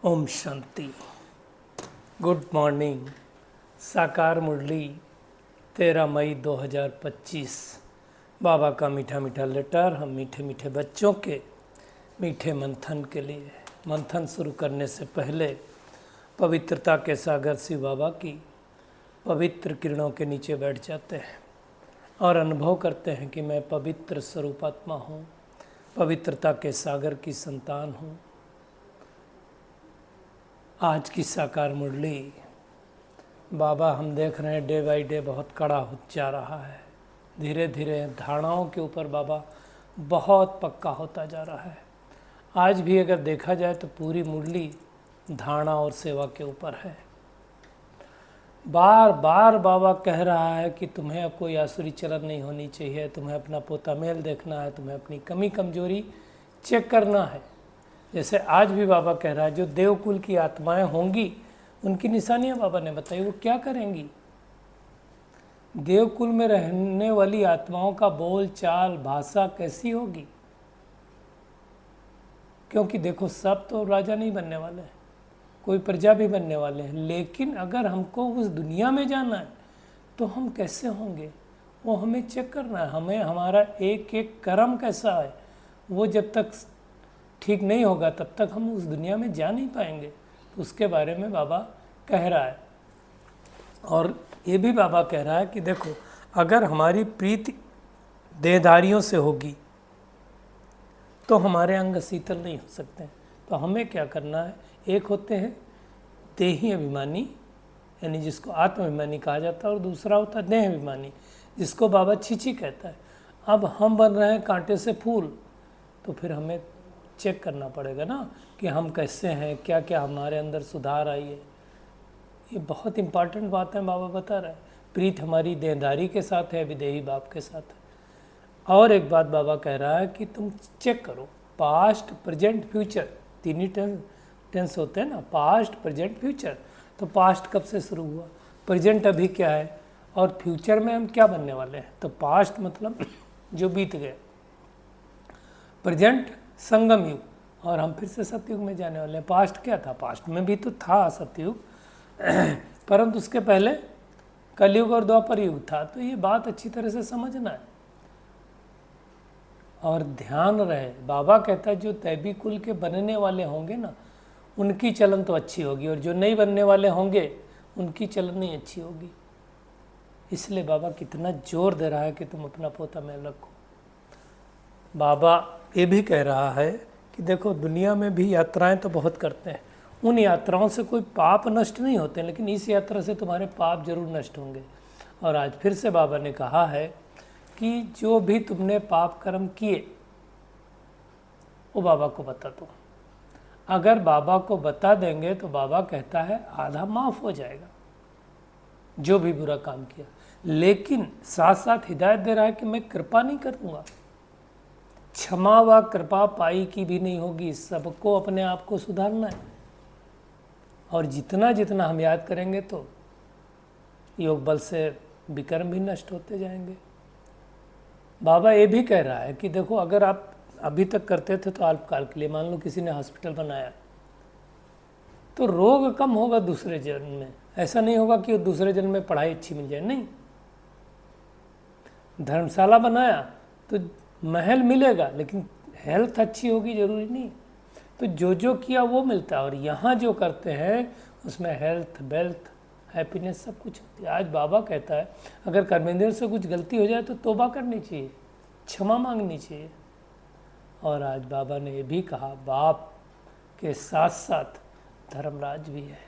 Om Shanti. Good morning. साकार मुरली 13 मई 2025। बाबा का मीठा मीठा लेटर हम मीठे मीठे बच्चों के मीठे मंथन के लिए। मंथन शुरू करने से पहले पवित्रता के सागर शिव बाबा की पवित्र किरणों के नीचे बैठ जाते हैं और अनुभव करते हैं कि मैं पवित्र स्वरूपात्मा हूँ, पवित्रता के सागर की संतान हूँ। आज की साकार मुरली बाबा हम देख रहे हैं डे बाई डे बहुत कड़ा हो जा रहा है। धीरे धीरे धारणाओं के ऊपर बाबा बहुत पक्का होता जा रहा है। आज भी अगर देखा जाए तो पूरी मुरली धारणा और सेवा के ऊपर है। बार बार बाबा कह रहा है कि तुम्हें अब कोई आसुरी चलन नहीं होनी चाहिए, तुम्हें अपना पोता मेल देखना है, तुम्हें अपनी कमी कमजोरी चेक करना है। जैसे आज भी बाबा कह रहा है जो देवकुल की आत्माएं होंगी उनकी निशानियां बाबा ने बताई, वो क्या करेंगी। देवकुल में रहने वाली आत्माओं का बोल चाल भाषा कैसी होगी, क्योंकि देखो सब तो राजा नहीं बनने वाले हैं, कोई प्रजा भी बनने वाले हैं। लेकिन अगर हमको उस दुनिया में जाना है तो हम कैसे होंगे वो हमें चेक करना है। हमें हमारा एक एक कर्म कैसा है वो जब तक ठीक नहीं होगा तब तक हम उस दुनिया में जा नहीं पाएंगे। तो उसके बारे में बाबा कह रहा है। और ये भी बाबा कह रहा है कि देखो अगर हमारी प्रीति देहधारियों से होगी तो हमारे अंग शीतल नहीं हो सकते। तो हमें क्या करना है, एक होते हैं देही अभिमानी यानी जिसको आत्माभिमानी कहा जाता है, और दूसरा होता है देह अभिमानी जिसको बाबा छीछी कहता है। अब हम बन रहे हैं कांटे से फूल, तो फिर हमें चेक करना पड़ेगा ना कि हम कैसे हैं, क्या क्या हमारे अंदर सुधार आई है। ये बहुत इम्पॉर्टेंट बात है बाबा बता रहे हैं। प्रीत हमारी देहधारी के साथ है, विदेही बाप के साथ है। और एक बात बाबा कह रहा है कि तुम चेक करो पास्ट प्रेजेंट फ्यूचर, तीन ही टेंस होते हैं ना, पास्ट प्रेजेंट फ्यूचर। तो पास्ट कब से शुरू हुआ, प्रेजेंट अभी क्या है, और फ्यूचर में हम क्या बनने वाले हैं। तो पास्ट मतलब जो बीत गए, प्रेजेंट संगम युग, और हम फिर से सतयुग में जाने वाले हैं। पास्ट क्या था, पास्ट में भी तो था सतयुग परंतु उसके पहले कलयुग और द्वापर युग था। तो ये बात अच्छी तरह से समझना है और ध्यान रहे। बाबा कहता है जो दैवी कुल के बनने वाले होंगे ना उनकी चलन तो अच्छी होगी, और जो नहीं बनने वाले होंगे उनकी चलन नहीं अच्छी होगी। इसलिए बाबा कितना जोर दे रहा है कि तुम अपना पोता मेल रखो। बाबा ये भी कह रहा है कि देखो दुनिया में भी यात्राएं तो बहुत करते हैं, उन यात्राओं से कोई पाप नष्ट नहीं होते, लेकिन इस यात्रा से तुम्हारे पाप जरूर नष्ट होंगे। और आज फिर से बाबा ने कहा है कि जो भी तुमने पाप कर्म किए वो बाबा को बता दो। अगर बाबा को बता देंगे तो बाबा कहता है आधा माफ हो जाएगा जो भी बुरा काम किया। लेकिन साथ साथ हिदायत दे रहा है कि मैं कृपा नहीं करूँगा, क्षमा व कृपा पाई की भी नहीं होगी, सबको अपने आप को सुधारना है। और जितना जितना हम याद करेंगे तो योग बल से विकर्म भी नष्ट होते जाएंगे। बाबा ये भी कह रहा है कि देखो अगर आप अभी तक करते थे तो अल्पकाल के लिए, मान लो किसी ने हॉस्पिटल बनाया तो रोग कम होगा दूसरे जन्म में। ऐसा नहीं होगा कि दूसरे जन्म में पढ़ाई अच्छी मिल जाए, नहीं। धर्मशाला बनाया तो महल मिलेगा लेकिन हेल्थ अच्छी होगी जरूरी नहीं। तो जो जो किया वो मिलता है, और यहाँ जो करते हैं उसमें हेल्थ वेल्थ हैप्पीनेस सब कुछ होती है। आज बाबा कहता है अगर कर्मेंद्र से कुछ गलती हो जाए तो तौबा करनी चाहिए, क्षमा मांगनी चाहिए। और आज बाबा ने ये भी कहा बाप के साथ साथ धर्मराज भी है।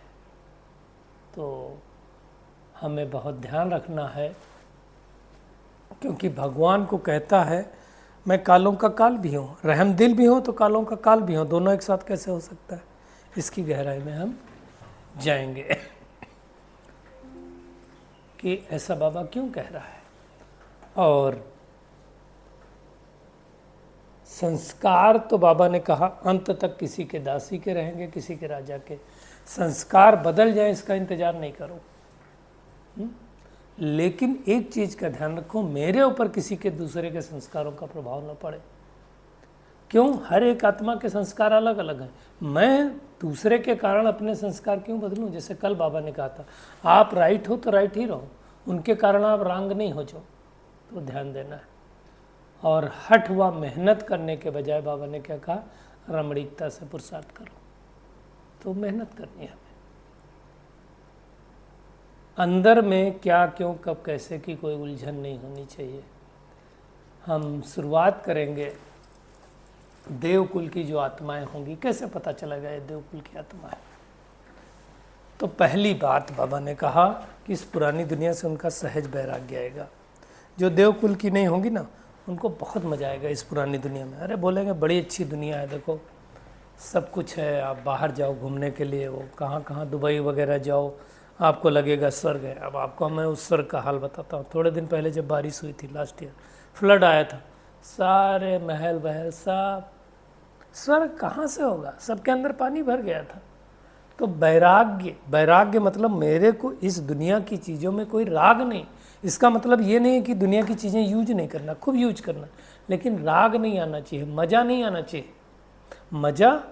तो हमें बहुत ध्यान रखना है, क्योंकि भगवान को कहता है मैं कालों का काल भी हूँ, रहम दिल भी हूँ तो कालों का काल भी हूँ। दोनों एक साथ कैसे हो सकता है, इसकी गहराई में हम जाएंगे कि ऐसा बाबा क्यों कह रहा है। और संस्कार तो बाबा ने कहा अंत तक किसी के दासी के रहेंगे, किसी के राजा के। संस्कार बदल जाए इसका इंतजार नहीं करो। लेकिन एक चीज़ का ध्यान रखो, मेरे ऊपर किसी के दूसरे के संस्कारों का प्रभाव न पड़े। क्यों, हर एक आत्मा के संस्कार अलग अलग हैं। मैं दूसरे के कारण अपने संस्कार क्यों बदलूं? जैसे कल बाबा ने कहा था, आप राइट हो तो राइट ही रहो, उनके कारण आप रॉन्ग नहीं हो जाओ, तो ध्यान देना है। और हठ व मेहनत करने के बजाय बाबा ने क्या कहा, रमणीकता से पुरुषार्थ करो। तो मेहनत करनी है हमें, अंदर में क्या क्यों कब कैसे की कोई उलझन नहीं होनी चाहिए। हम शुरुआत करेंगे देवकुल की जो आत्माएं होंगी, कैसे पता चलेगा ये देवकुल की आत्मा है? तो पहली बात बाबा ने कहा कि इस पुरानी दुनिया से उनका सहज वैराग्य आएगा। जो देवकुल की नहीं होंगी ना, उनको बहुत मजा आएगा इस पुरानी दुनिया में। अरे बोलेंगे बड़ी अच्छी दुनिया है, देखो सब कुछ है, आप बाहर जाओ घूमने के लिए, वो कहाँ कहाँ दुबई वगैरह जाओ, आपको लगेगा स्वर्ग है। अब आपको मैं उस स्वर्ग का हाल बताता हूँ। थोड़े दिन पहले जब बारिश हुई थी, लास्ट ईयर फ्लड आया था, सारे महल वहल सब, स्वर्ग कहाँ से होगा, सबके अंदर पानी भर गया था। तो वैराग्य, वैराग्य मतलब मेरे को इस दुनिया की चीज़ों में कोई राग नहीं। इसका मतलब ये नहीं है कि दुनिया की चीज़ें यूज नहीं करना, खूब यूज करना, लेकिन राग नहीं आना चाहिए, मज़ा नहीं आना चाहिए। मज़ा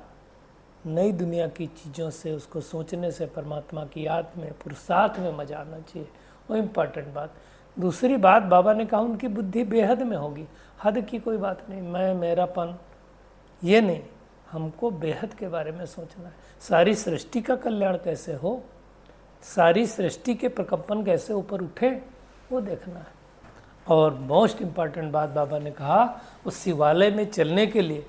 नई दुनिया की चीज़ों से, उसको सोचने से, परमात्मा की याद में, पुरुषार्थ में मज़ा आना चाहिए, वो इम्पॉर्टेंट बात। दूसरी बात बाबा ने कहा उनकी बुद्धि बेहद में होगी, हद की कोई बात नहीं, मैं मेरापन ये नहीं, हमको बेहद के बारे में सोचना है। सारी सृष्टि का कल्याण कैसे हो, सारी सृष्टि के प्रकंपन कैसे ऊपर उठे, वो देखना है। और मोस्ट इम्पॉर्टेंट बात बाबा ने कहा, उस शिवालय में चलने के लिए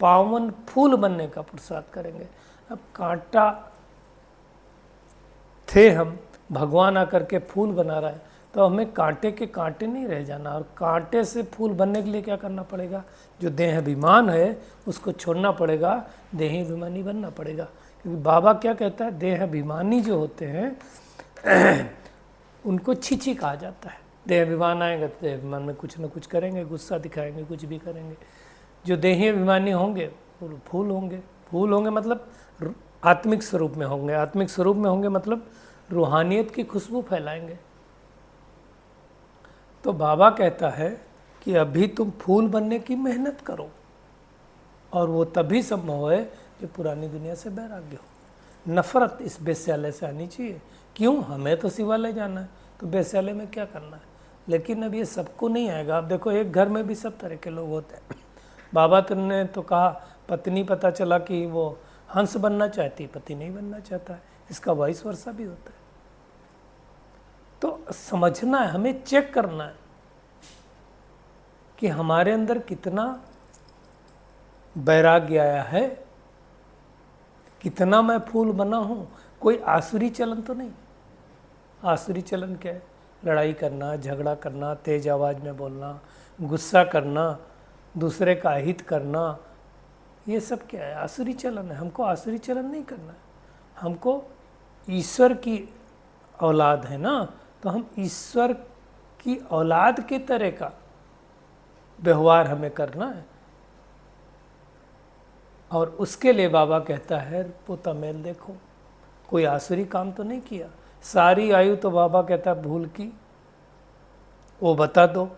पावन फूल बनने का पुरुषार्थ करेंगे। अब कांटा थे हम, भगवान आकर के फूल बना रहा है, तो हमें कांटे के कांटे नहीं रह जाना। और कांटे से फूल बनने के लिए क्या करना पड़ेगा, जो देह अभिमान है उसको छोड़ना पड़ेगा, देही अभिमानी बनना पड़ेगा। क्योंकि बाबा क्या कहता है, देह अभिमानी जो होते हैं उनको छीछी कहा जाता है। देह अभिमान आएगा तो देह अभिमान में कुछ न कुछ करेंगे, गुस्सा दिखाएंगे, कुछ भी करेंगे। जो देही अभिमानी होंगे वो फूल होंगे। फूल होंगे मतलब आत्मिक स्वरूप में होंगे, आत्मिक स्वरूप में होंगे मतलब रूहानियत की खुशबू फैलाएंगे। तो बाबा कहता है कि अभी तुम फूल बनने की मेहनत करो, और वो तभी संभव है जो पुरानी दुनिया से वैराग्य हो। नफरत इस वेश्यालय से आनी चाहिए। क्यों, हमें तो शिवालय जाना है, तो वेश्यालय में क्या करना है? लेकिन अब ये सबको नहीं आएगा। अब देखो एक घर में भी सब तरह के लोग होते हैं। बाबा ने तो कहा, पत्नी पता चला कि वो हंस बनना चाहती, पति नहीं बनना चाहता है, इसका वाइस वर्सा भी होता है। तो समझना है, हमें चेक करना है कि हमारे अंदर कितना वैराग्य आया है, कितना मैं फूल बना हूँ। कोई आसुरी चलन तो नहीं। आसुरी चलन क्या है? लड़ाई करना, झगड़ा करना, तेज आवाज़ में बोलना, गुस्सा करना, दूसरे का अहित करना, ये सब क्या है? आसुरी चलन है। हमको आसुरी चलन नहीं करना है। हमको ईश्वर की औलाद है ना, तो हम ईश्वर की औलाद के तरह का व्यवहार हमें करना है। और उसके लिए बाबा कहता है, पोता मेल देखो, कोई आसुरी काम तो नहीं किया। सारी आयु तो बाबा कहता है भूल की, वो बता दो,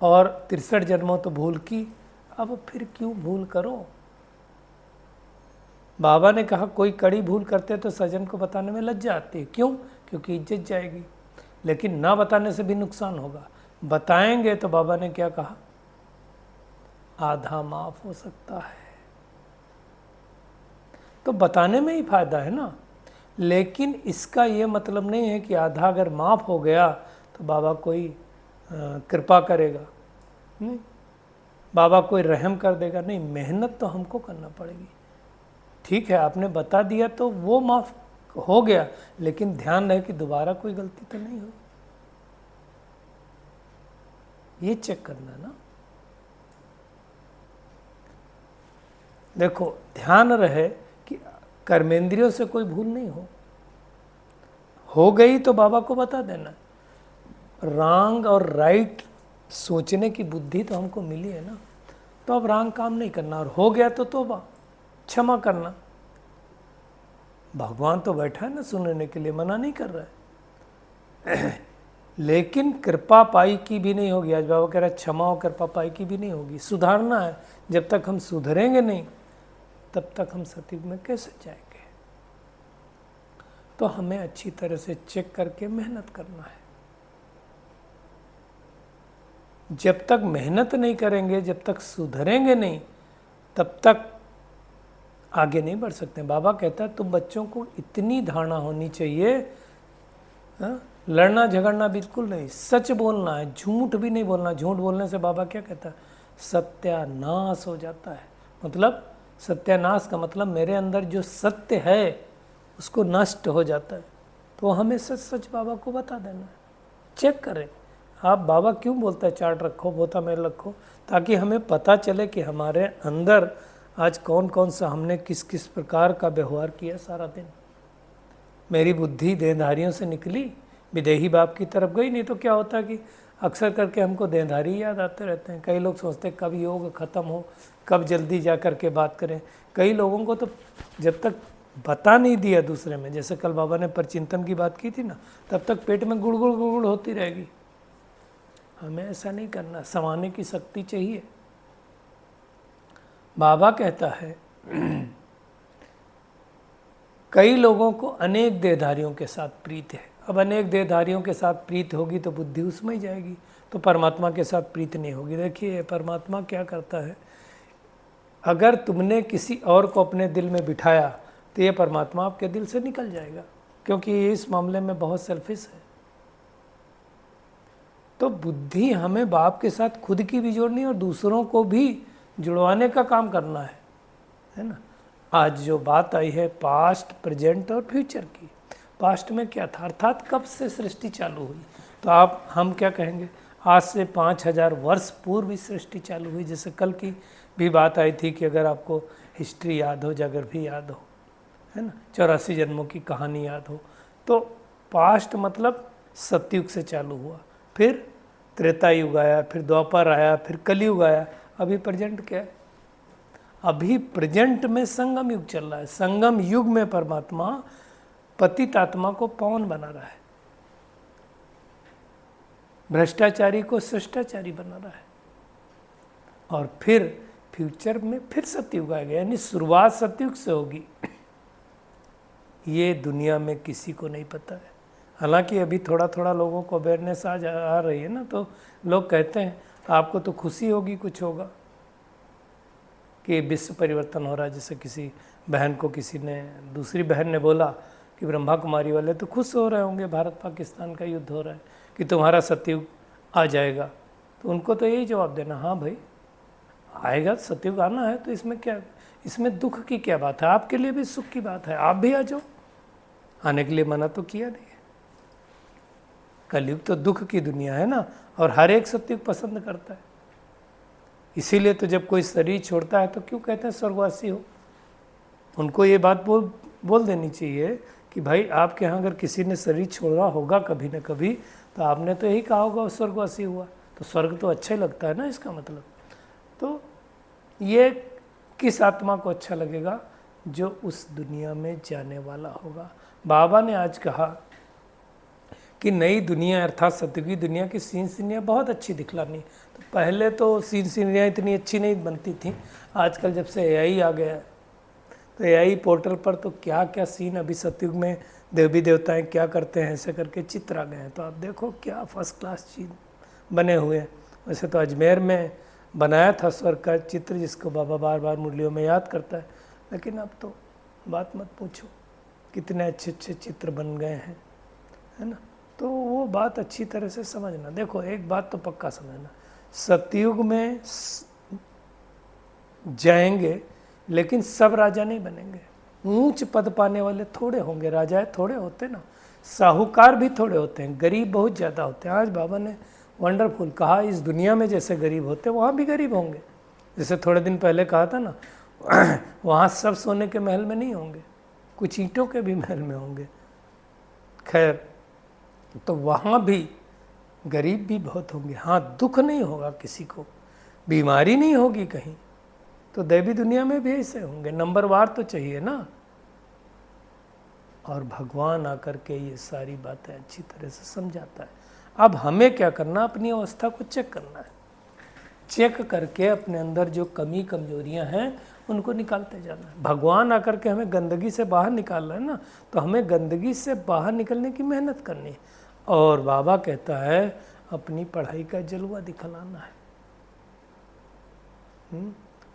और 63 जन्मों तो भूल की, अब फिर क्यों भूल करो। बाबा ने कहा कोई कड़ी भूल करते तो सजन को बताने में लज्जा आती है। क्यों? क्योंकि इज्जत जाएगी। लेकिन ना बताने से भी नुकसान होगा। बताएंगे तो बाबा ने क्या कहा, आधा माफ हो सकता है। तो बताने में ही फायदा है ना। लेकिन इसका ये मतलब नहीं है कि आधा अगर माफ हो गया तो बाबा कोई कृपा करेगा, नहीं, बाबा कोई रहम कर देगा, नहीं। मेहनत तो हमको करना पड़ेगी। ठीक है, आपने बता दिया तो वो माफ हो गया, लेकिन ध्यान रहे कि दोबारा कोई गलती तो नहीं हुई, ये चेक करना ना। देखो ध्यान रहे कि कर्मेंद्रियों से कोई भूल नहीं हो गई तो बाबा को बता देना। रॉन्ग और राइट सोचने की बुद्धि तो हमको मिली है ना, तो अब रॉन्ग काम नहीं करना, और हो गया तो तौबा, क्षमा करना। भगवान तो बैठा है ना सुनने के लिए, मना नहीं कर रहा है। लेकिन कृपा पाई की भी नहीं होगी। आज बाबा कह रहा है क्षमा और कृपा पाई की भी नहीं होगी, सुधारना है। जब तक हम सुधरेंगे नहीं तब तक हम सतयुग में कैसे जाएंगे। तो हमें अच्छी तरह से चेक करके मेहनत करना है। जब तक मेहनत नहीं करेंगे, जब तक सुधरेंगे नहीं, तब तक आगे नहीं बढ़ सकते। बाबा कहता है तुम बच्चों को इतनी धारणा होनी चाहिए, लड़ना झगड़ना बिल्कुल नहीं, सच बोलना है, झूठ भी नहीं बोलना। झूठ बोलने से बाबा क्या कहता है, सत्यानाश हो जाता है। मतलब सत्यानाश का मतलब मेरे अंदर जो सत्य है उसको नष्ट हो जाता है। तो हमें सच सच बाबा को बता देना है। चेक करें आप, बाबा क्यों बोलता है चार्ट रखो, बोता मेल रखो, ताकि हमें पता चले कि हमारे अंदर आज कौन कौन सा हमने किस किस प्रकार का व्यवहार किया सारा दिन। मेरी बुद्धि देहधारियों से निकली, विदेही बाप की तरफ गई। नहीं तो क्या होता है कि अक्सर करके हमको देहधारी याद आते रहते हैं। कई लोग सोचते हैं कब योग ख़त्म हो, कब जल्दी जा कर के बात करें। कई लोगों को तो जब तक बता नहीं दिया दूसरे में, जैसे कल बाबा ने परचिंतन की बात की थी ना, तब तक पेट में गुड़गुड़ गुड़गुड़ होती रहेगी। हमें ऐसा नहीं करना, समाने की शक्ति चाहिए। बाबा कहता है कई लोगों को अनेक देहधारियों के साथ प्रीत है। अब अनेक देहधारियों के साथ प्रीत होगी तो बुद्धि उसमें ही जाएगी, तो परमात्मा के साथ प्रीत नहीं होगी। देखिए परमात्मा क्या करता है, अगर तुमने किसी और को अपने दिल में बिठाया तो ये परमात्मा आपके दिल से निकल जाएगा, क्योंकि ये इस मामले में बहुत सेल्फिश है। तो बुद्धि हमें बाप के साथ खुद की भी जोड़नी और दूसरों को भी जुड़वाने का काम करना है ना। आज जो बात आई है पास्ट, प्रेजेंट और फ्यूचर की। पास्ट में क्या था, अर्थात कब से सृष्टि चालू हुई, तो आप हम क्या कहेंगे, आज से 5000 वर्ष पूर्व ही सृष्टि चालू हुई। जैसे कल की भी बात आई थी कि अगर आपको हिस्ट्री याद हो, जाग्रफी याद हो, है ना, 84 जन्मों की कहानी याद हो, तो पास्ट मतलब सतयुग से चालू हुआ, फिर त्रेता युग आया, फिर द्वापर आया, फिर कलयुग आया। अभी प्रेजेंट क्या है, अभी प्रेजेंट में संगम युग चल रहा है। संगम युग में परमात्मा पतित आत्मा को पावन बना रहा है, भ्रष्टाचारी को शिष्टाचारी बना रहा है, और फिर फ्यूचर में फिर सतयुग आएगा, यानी शुरुआत सतयुग से होगी। ये दुनिया में किसी को नहीं पता है। हालांकि अभी थोड़ा थोड़ा लोगों को अवेयरनेस आ रही है ना, तो लोग कहते हैं आपको तो खुशी होगी कुछ होगा कि विश्व परिवर्तन हो रहा है। जैसे किसी बहन को किसी ने, दूसरी बहन ने बोला कि ब्रह्मा कुमारी वाले तो खुश हो रहे होंगे, भारत पाकिस्तान का युद्ध हो रहा है कि तुम्हारा सतयुग आ जाएगा। तो उनको तो यही जवाब देना, हाँ भाई आएगा, सतयुग आना है, तो इसमें क्या, इसमें दुख की क्या बात है, आपके लिए भी सुख की बात है, आप भी आ जाओ। आने के लिए मना तो किया नहीं है। कलयुग तो दुख की दुनिया है ना, और हर एक सतयुग पसंद करता है। इसीलिए तो जब कोई शरीर छोड़ता है तो क्यों कहते हैं स्वर्गवासी हो। उनको ये बात बोल देनी चाहिए कि भाई आपके यहाँ अगर किसी ने शरीर छोड़ा होगा कभी न कभी, तो आपने तो यही कहा होगा स्वर्गवासी हुआ। तो स्वर्ग तो अच्छा ही लगता है ना, इसका मतलब। तो ये किस आत्मा को अच्छा लगेगा, जो उस दुनिया में जाने वाला होगा। बाबा ने आज कहा कि नई दुनिया अर्थात सत्य की दुनिया की सीन सीनियाँ बहुत अच्छी दिखलानी। तो पहले तो सीन सीनियाँ इतनी अच्छी नहीं बनती थी। आजकल जब से एआई आ गया है, तो एआई पोर्टल पर तो क्या क्या सीन अभी सतयुग में देवी देवताएं क्या करते हैं ऐसे करके चित्र आ गए हैं। तो आप देखो क्या फर्स्ट क्लास चीज़ बने हुए हैं। वैसे तो अजमेर में बनाया था स्वर्ग का चित्र, जिसको बाबा बार बार मुरलियों में याद करता है, लेकिन अब तो बात मत पूछो, कितने अच्छे अच्छे चित्र बन गए हैं, है ना। तो वो बात अच्छी तरह से समझना। देखो एक बात तो पक्का समझना, सतयुग में जाएंगे लेकिन सब राजा नहीं बनेंगे। ऊंच पद पाने वाले थोड़े होंगे, राजाएं थोड़े होते ना, साहूकार भी थोड़े होते हैं, गरीब बहुत ज़्यादा होते हैं। आज बाबा ने वंडरफुल कहा, इस दुनिया में जैसे गरीब होते वहाँ भी गरीब होंगे। जैसे थोड़े दिन पहले कहा था ना, वहाँ सब सोने के महल में नहीं होंगे, कुछ ईंटों के भी महल में होंगे। खैर, तो वहाँ भी गरीब भी बहुत होंगे। हाँ, दुख नहीं होगा किसी को, बीमारी नहीं होगी कहीं। तो दैवी दुनिया में भी ऐसे होंगे, नंबरवार तो चाहिए ना। और भगवान आकर के ये सारी बातें अच्छी तरह से समझाता है। अब हमें क्या करना, अपनी अवस्था को चेक करना है। चेक करके अपने अंदर जो कमी कमजोरियां हैं उनको निकालते जाना है। भगवान आकर के हमें गंदगी से बाहर निकाल रहे हैं ना, तो हमें गंदगी से बाहर निकलने की मेहनत करनी है। और बाबा कहता है अपनी पढ़ाई का जलवा दिखलाना है।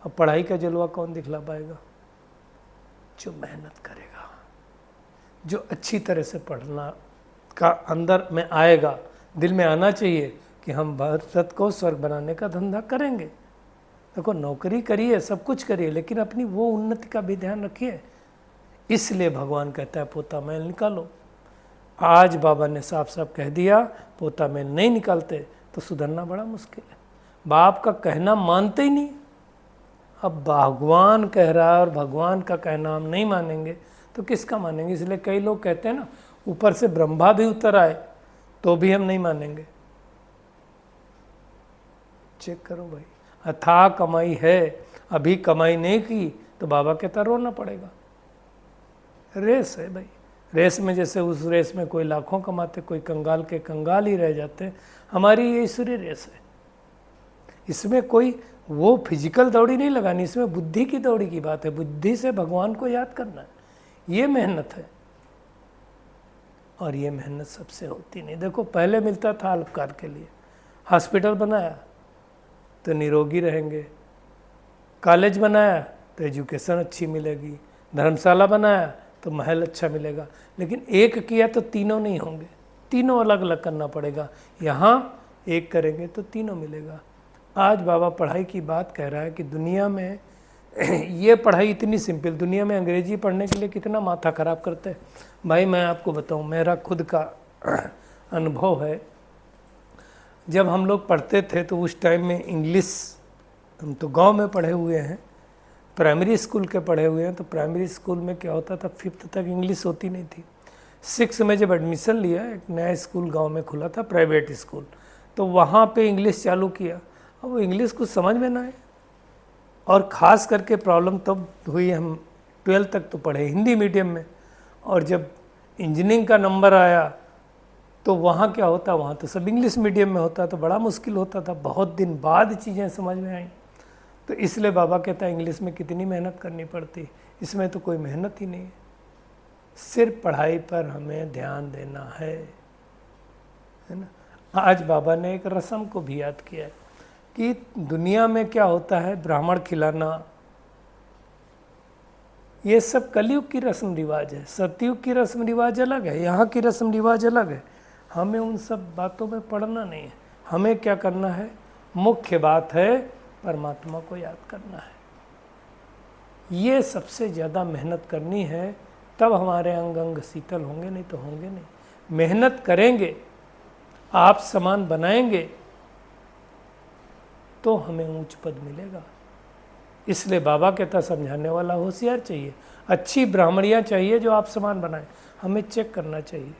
अब पढ़ाई का जलवा कौन दिखला पाएगा? जो मेहनत करेगा, जो अच्छी तरह से पढ़ना का अंदर में आएगा, दिल में आना चाहिए कि हम भारत को स्वर्ग बनाने का धंधा करेंगे। देखो नौकरी करिए, सब कुछ करिए, लेकिन अपनी वो उन्नति का भी ध्यान रखिए। इसलिए भगवान कहता है पोता मैल निकालो। आज बाबा ने साफ साफ कह दिया पोता मैल नहीं निकालते तो सुधरना बड़ा मुश्किल है। बाप का कहना मानते ही नहीं। अब भगवान कह रहा है और भगवान का कहना हम नहीं मानेंगे तो किसका मानेंगे? इसलिए कई लोग कहते हैं ना, ऊपर से ब्रह्मा भी उतर आए तो भी हम नहीं मानेंगे। चेक करो भाई, अथाह कमाई है, अभी कमाई नहीं की तो बाबा कहता रोना पड़ेगा। रेस है भाई, रेस में जैसे उस रेस में कोई लाखों कमाते, कोई कंगाल के कंगाल ही रह जाते, हमारी ये ईश्वरीय रेस है। इसमें कोई वो फिजिकल दौड़ी नहीं लगानी, इसमें बुद्धि की दौड़ी की बात है। बुद्धि से भगवान को याद करना है, ये मेहनत है। और ये मेहनत सबसे होती नहीं। देखो पहले मिलता था अल्पकार के लिए, हॉस्पिटल बनाया तो निरोगी रहेंगे, कॉलेज बनाया तो एजुकेशन अच्छी मिलेगी, धर्मशाला बनाया तो महल अच्छा मिलेगा। लेकिन एक किया तो तीनों नहीं होंगे, तीनों अलग अलग करना पड़ेगा। यहाँ एक करेंगे तो तीनों मिलेगा। आज बाबा पढ़ाई की बात कह रहा है कि दुनिया में ये पढ़ाई इतनी सिंपल, दुनिया में अंग्रेजी पढ़ने के लिए कितना माथा ख़राब करते हैं। भाई मैं आपको बताऊं, मेरा खुद का अनुभव है। जब हम लोग पढ़ते थे तो उस टाइम में इंग्लिश, हम तो गांव में पढ़े हुए हैं, प्राइमरी स्कूल के पढ़े हुए हैं, तो प्राइमरी स्कूल में क्या होता था, 5th तक इंग्लिश होती नहीं थी। 6 में जब एडमिशन लिया, एक नया स्कूल गांव में खुला था, प्राइवेट स्कूल, तो वहाँ पे इंग्लिश चालू किया। अब वो इंग्लिश कुछ समझ में ना आए, और ख़ास करके प्रॉब्लम तब हुई, हम 12th तक तो पढ़े हिंदी मीडियम में, और जब इंजीनियरिंग का नंबर आया तो वहाँ क्या होता, वहाँ तो सब इंग्लिश मीडियम में होता, तो बड़ा मुश्किल होता था। बहुत दिन बाद चीज़ें समझ में आई। तो इसलिए बाबा कहता है इंग्लिश में कितनी मेहनत करनी पड़ती, इसमें तो कोई मेहनत ही नहीं है। सिर्फ पढ़ाई पर हमें ध्यान देना है ना। आज बाबा ने एक रस्म को भी याद किया है कि दुनिया में क्या होता है, ब्राह्मण खिलाना, ये सब कलयुग की रस्म रिवाज है। सतयुग की रस्म रिवाज अलग है, यहाँ की रस्म रिवाज अलग है। हमें उन सब बातों में पढ़ना नहीं है। हमें क्या करना है, मुख्य बात है परमात्मा को याद करना है। ये सबसे ज़्यादा मेहनत करनी है, तब हमारे अंग अंग शीतल होंगे, नहीं तो होंगे नहीं। मेहनत करेंगे, आप समान बनाएंगे तो हमें ऊंच पद मिलेगा। इसलिए बाबा कहता समझाने वाला होशियार चाहिए, अच्छी ब्राह्मणियाँ चाहिए जो आप समान बनाएं। हमें चेक करना चाहिए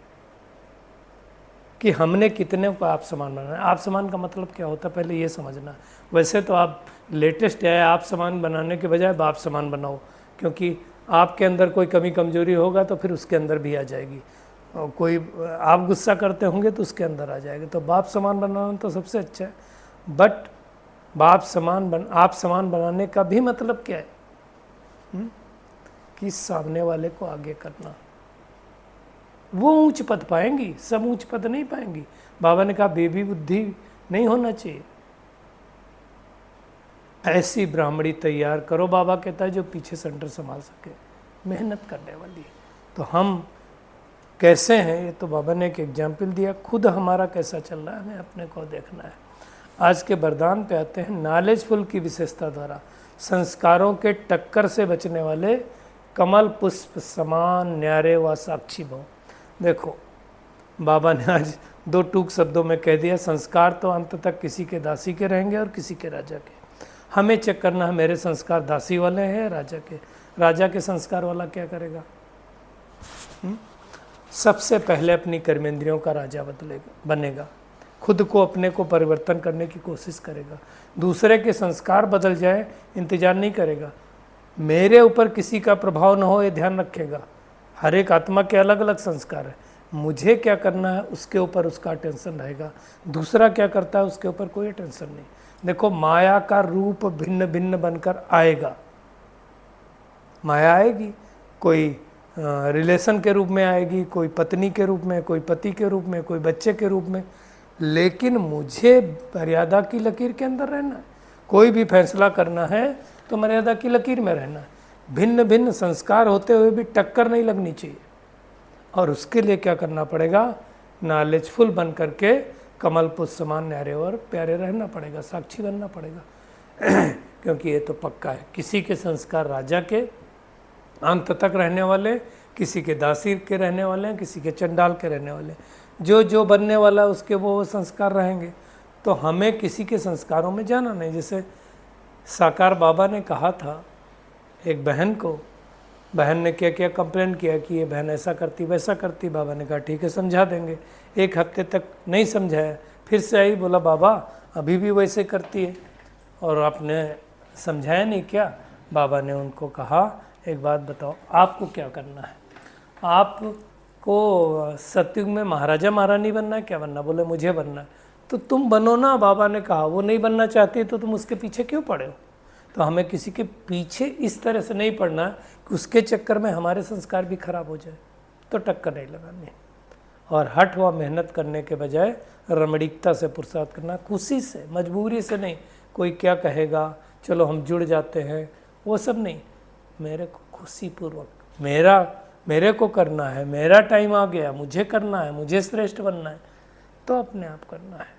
कि हमने कितने को आप समान बनाना है। आप समान का मतलब क्या होता है, पहले ये समझना। वैसे तो आप लेटेस्ट है, आप समान बनाने के बजाय बाप समान बनाओ, क्योंकि आपके अंदर कोई कमी कमजोरी होगा तो फिर उसके अंदर भी आ जाएगी। और कोई आप गुस्सा करते होंगे तो उसके अंदर आ जाएगा। तो बाप समान बनाना तो सबसे अच्छा है। बट आप समान बनाने का भी मतलब क्या है, कि सामने वाले को आगे करना। वो ऊंच पद पाएंगी, सब ऊंच पद नहीं पाएंगी। बाबा ने कहा बेबी बुद्धि नहीं होना चाहिए। ऐसी ब्राह्मणी तैयार करो, बाबा कहता है, जो पीछे सेंटर संभाल सके, मेहनत करने वाली। तो हम कैसे हैं, ये तो बाबा ने एक एग्जाम्पल दिया। खुद हमारा कैसा चल रहा है, हमें अपने को देखना है। आज के वरदान पे आते हैं। नॉलेजफुल की विशेषता द्वारा संस्कारों के टक्कर से बचने वाले कमल पुष्प समान न्यारे व साक्षी भव। देखो बाबा ने आज 2 टूक शब्दों में कह दिया, संस्कार तो अंत तक किसी के दासी के रहेंगे और किसी के राजा के। हमें चेक करना है मेरे संस्कार दासी वाले हैं राजा के। राजा के संस्कार वाला क्या करेगा, सबसे पहले अपनी कर्मेंद्रियों का राजा बनेगा, खुद को अपने को परिवर्तन करने की कोशिश करेगा। दूसरे के संस्कार बदल जाए इंतजार नहीं करेगा, मेरे ऊपर किसी का प्रभाव न हो ये ध्यान रखेगा। हर एक आत्मा के अलग अलग संस्कार है, मुझे क्या करना है उसके ऊपर उसका टेंशन रहेगा, दूसरा क्या करता है उसके ऊपर कोई टेंशन नहीं। देखो माया का रूप भिन्न भिन्न बनकर आएगा, माया आएगी, कोई रिलेशन के रूप में आएगी, कोई पत्नी के रूप में, कोई पति के रूप में, कोई बच्चे के रूप में, लेकिन मुझे मर्यादा की लकीर के अंदर रहना है। कोई भी फैसला करना है तो मर्यादा की लकीर में रहना है। भिन्न भिन्न संस्कार होते हुए भी टक्कर नहीं लगनी चाहिए। और उसके लिए क्या करना पड़ेगा, नॉलेजफुल बन करके कमल पुष्प समान न्यारे और प्यारे रहना पड़ेगा, साक्षी बनना पड़ेगा। क्योंकि ये तो पक्का है, किसी के संस्कार राजा के अंत तक रहने वाले, किसी के दासी के रहने वाले हैं, किसी के चंडाल के रहने वाले हैं। जो जो बनने वाला है उसके वो संस्कार रहेंगे। तो हमें किसी के संस्कारों में जाना नहीं। जैसे साकार बाबा ने कहा था एक बहन को, बहन ने क्या क्या कंप्लेन किया कि ये बहन ऐसा करती वैसा करती। बाबा ने कहा ठीक है समझा देंगे। एक हफ्ते तक नहीं समझाया, फिर से आई, बोला बाबा अभी भी वैसे करती है। और आपने समझाया नहीं क्या? बाबा ने उनको कहा एक बात बताओ, आपको क्या करना है? आपको सतयुग में महाराजा महारानी बनना है, क्या बनना? बोले मुझे बनना है। तो तुम बनो ना। बाबा ने कहा वो नहीं बनना चाहती तो तुम उसके पीछे क्यों पड़े हो? तो हमें किसी के पीछे इस तरह से नहीं पड़ना कि उसके चक्कर में हमारे संस्कार भी खराब हो जाए, तो टक्कर नहीं लगानी। और हठ व मेहनत करने के बजाय रमणीकता से पुरुषार्थ करना, खुशी से, मजबूरी से नहीं। कोई क्या कहेगा, चलो हम जुड़ जाते हैं, वो सब नहीं। मेरे को खुशी पूर्वक, मेरे को करना है, मेरा टाइम आ गया, मुझे करना है, मुझे श्रेष्ठ बनना है, तो अपने आप करना है।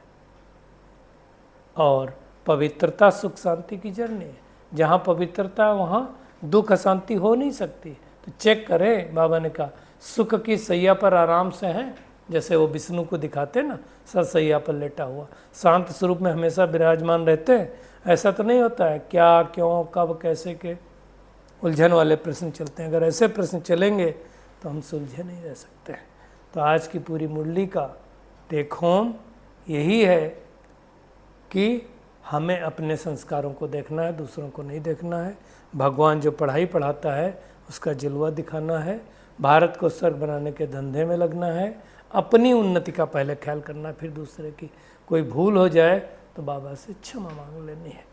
और पवित्रता सुख शांति की जर्नी है। जहाँ पवित्रता है वहाँ दुख अशांति हो नहीं सकती। तो चेक करें, बाबा ने कहा सुख की सैया पर आराम से हैं, जैसे वो विष्णु को दिखाते ना, सर सैया पर लेटा हुआ, शांत स्वरूप में हमेशा विराजमान रहते हैं। ऐसा तो नहीं होता है क्या, क्यों, कब, कैसे के उलझन वाले प्रश्न चलते हैं। अगर ऐसे प्रश्न चलेंगे तो हम सुलझे नहीं रह सकते। तो आज की पूरी मुरली का टेक होम यही है कि हमें अपने संस्कारों को देखना है, दूसरों को नहीं देखना है। भगवान जो पढ़ाई पढ़ाता है उसका जलवा दिखाना है। भारत को स्वर्ग बनाने के धंधे में लगना है। अपनी उन्नति का पहले ख्याल करना है, फिर दूसरे की। कोई भूल हो जाए तो बाबा से क्षमा मांग लेनी है,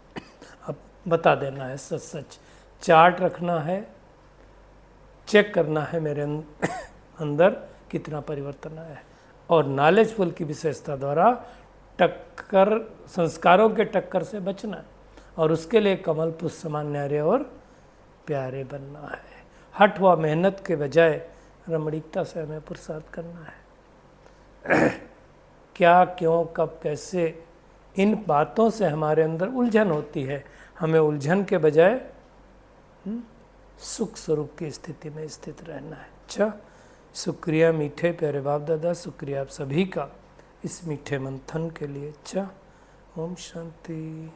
अब बता देना है सच सच। चार्ट रखना है, चेक करना है मेरे अंदर कितना परिवर्तन आया है। और नॉलेजफुल की विशेषता द्वारा टक्कर, संस्कारों के टक्कर से बचना है। और उसके लिए कमल पुष्प समान न्यारे और प्यारे बनना है। हठ व मेहनत के बजाय रमणीकता से हमें पुरुषार्थ करना है। क्या, क्यों, कब, कैसे, इन बातों से हमारे अंदर उलझन होती है। हमें उलझन के बजाय सुख स्वरूप की स्थिति में स्थित रहना है। अच्छा, शुक्रिया मीठे प्यारे बाप दादा, शुक्रिया आप सभी का इस मीठे मंथन के लिए। अच्छा, ओम शांति।